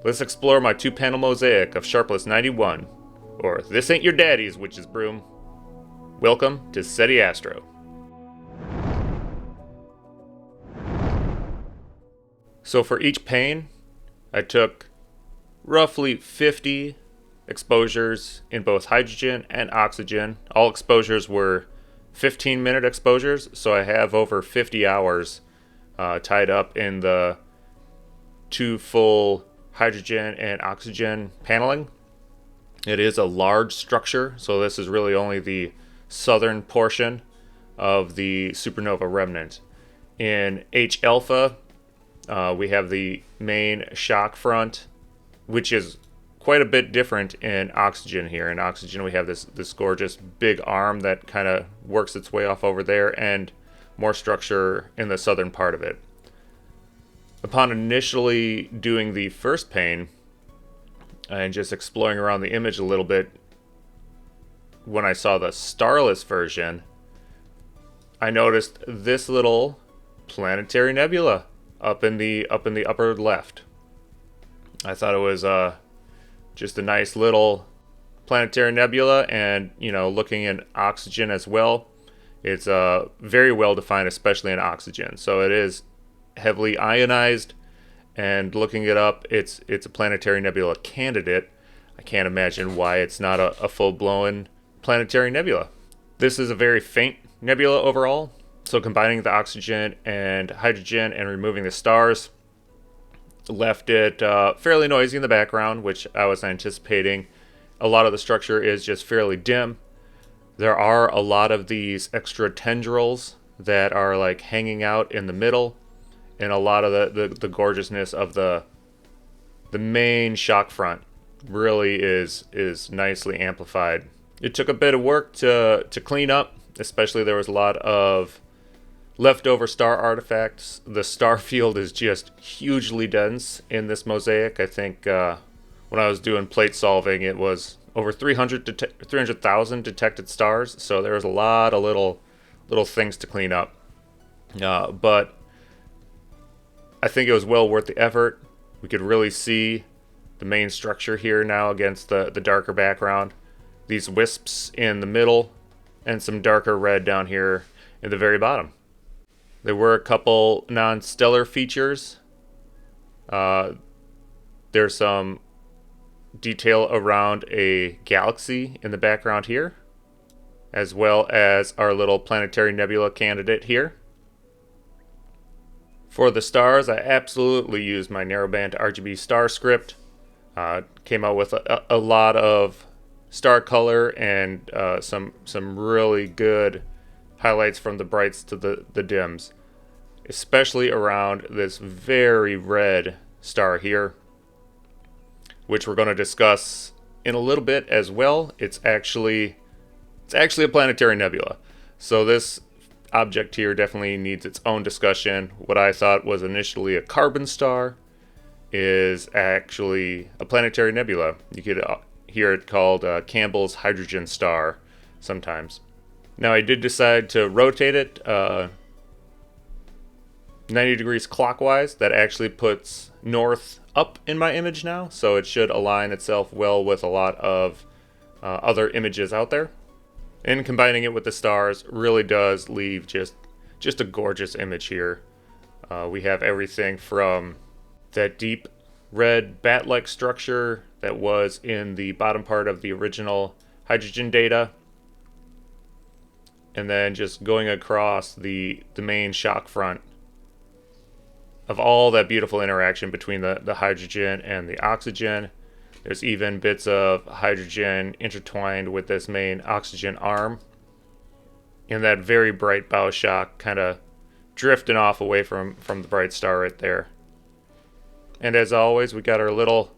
Let's explore my 2-panel mosaic of SH2-91, or This Ain't Your Daddy's Witch's Broom. Welcome to SETI Astro. So for each pane, I took roughly 50 exposures in both hydrogen and oxygen. All exposures were 15-minute exposures, so I have over 50 hours tied up in the 2 full hydrogen and oxygen paneling. It is a large structure, so this is really only the southern portion of the supernova remnant. In H alpha, we have the main shock front, which is quite a bit different in oxygen here. In oxygen, we have this gorgeous big arm that kind of works its way off over there, and more structure in the southern part of it. Upon initially doing the first pane and just exploring around the image a little bit, when I saw the starless version, I noticed this little planetary nebula up in the upper left. I thought it was just a nice little planetary nebula, and looking in oxygen as well, it's very well defined, especially in oxygen. So it is heavily ionized, and looking it up, it's a planetary nebula candidate. I can't imagine why it's not a full-blown planetary nebula. This is a very faint nebula overall, so combining the oxygen and hydrogen and removing the stars left it fairly noisy in the background, which I was anticipating. A lot of the structure is just fairly dim. There are a lot of these extra tendrils that are like hanging out in the middle, and a lot of the gorgeousness of the main shock front really is nicely amplified. It took a bit of work to clean up, especially there was a lot of leftover star artifacts. The star field is just hugely dense in this mosaic. I think when I was doing plate solving, it was over 300,000 detected stars, so there was a lot of little things to clean up. But I think it was well worth the effort. We could really see the main structure here now against the darker background. These wisps in the middle, and some darker red down here in the very bottom. There were a couple non-stellar features. There's some detail around a galaxy in the background here, as well as our little planetary nebula candidate here. For the stars, I absolutely used my narrowband RGB star script. Came out with a lot of star color and some really good highlights from the brights to the dims, especially around this very red star here, which we're going to discuss in a little bit as well. It's actually a planetary nebula, so this object here definitely needs its own discussion. What I thought was initially a carbon star is actually a planetary nebula. You could hear it called Campbell's hydrogen star sometimes. Now I did decide to rotate it 90 degrees clockwise. That actually puts north up in my image now, so it should align itself well with a lot of other images out there. And combining it with the stars really does leave just a gorgeous image here. We have everything from that deep red bat-like structure that was in the bottom part of the original hydrogen data, and then just going across the main shock front of all that beautiful interaction between the hydrogen and the oxygen. There's even bits of hydrogen intertwined with this main oxygen arm, and that very bright bow shock kind of drifting off away from the bright star right there. And as always, we got our little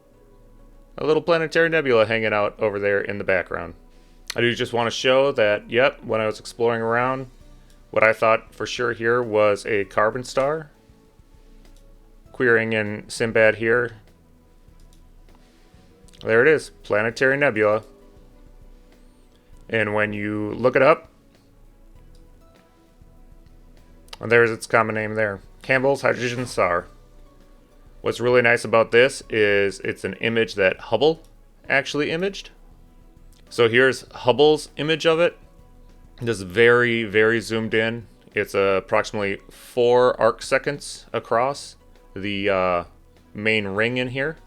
planetary nebula hanging out over there in the background. I do just want to show that, yep, when I was exploring around, what I thought for sure here was a carbon star. Querying in Simbad here. There it is, planetary nebula. And when you look it up, and there's its common name there, Campbell's hydrogen star. What's really nice about this is it's an image that Hubble actually imaged. So here's Hubble's image of it. This is very, very zoomed in. It's approximately 4 arcseconds across the main ring in here.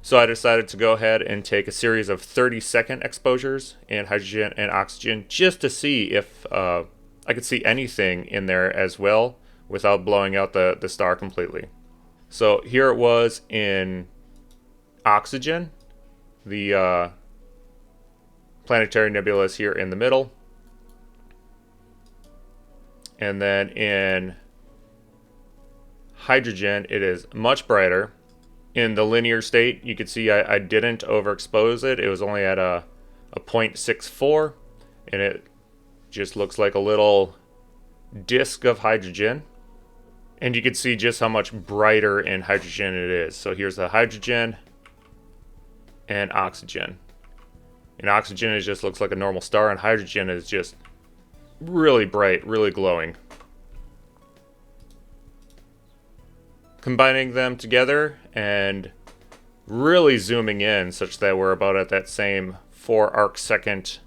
So I decided to go ahead and take a series of 30-second exposures in hydrogen and oxygen just to see if I could see anything in there as well without blowing out the star completely. So here it was in oxygen. The planetary nebula is here in the middle. And then in hydrogen, it is much brighter. In the linear state, you could see I didn't overexpose it. It was only at a 0.64, and it just looks like a little disk of hydrogen. And you can see just how much brighter in hydrogen it is. So here's the hydrogen and oxygen. And oxygen is just looks like a normal star, and hydrogen is just really bright, really glowing. Combining them together and really zooming in such that we're about at that same 4 arcsecond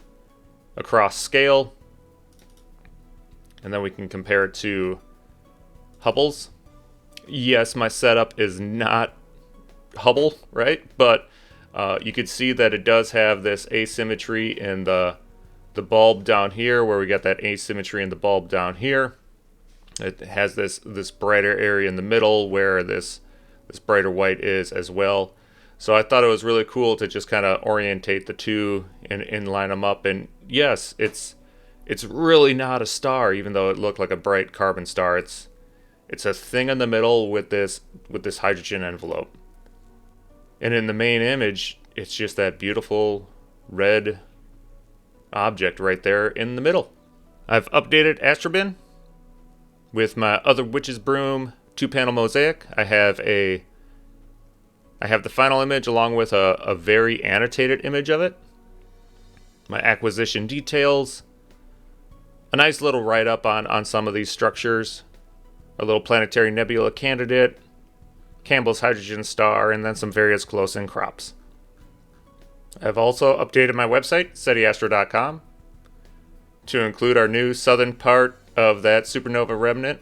across scale. And then we can compare it to Hubble's. Yes, my setup is not Hubble, right? But you could see that it does have this asymmetry in the bulb down here, where we got that asymmetry in the bulb down here. It has this brighter area in the middle where this brighter white is as well. So I thought it was really cool to just kind of orientate the two and line them up. And yes, it's really not a star, even though it looked like a bright carbon star. It's a thing in the middle with this hydrogen envelope. And in the main image, it's just that beautiful red object right there in the middle. I've updated Astrobin with my other witch's broom 2-panel mosaic. I have the final image along with a very annotated image of it. My acquisition details. A nice little write-up on some of these structures. A little planetary nebula candidate. Campbell's hydrogen star, and then some various close-in crops. I've also updated my website, SETIastro.com, to include our new southern part of that supernova remnant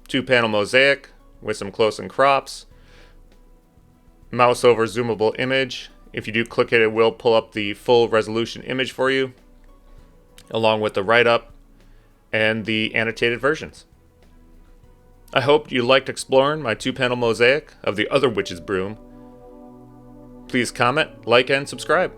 2-panel mosaic with some close-in crops. Mouse over zoomable image. If you do click it, it will pull up the full resolution image for you, along with the write-up and the annotated versions. I hope you liked exploring my 2-panel mosaic of the other witch's broom. Please comment, like, and subscribe.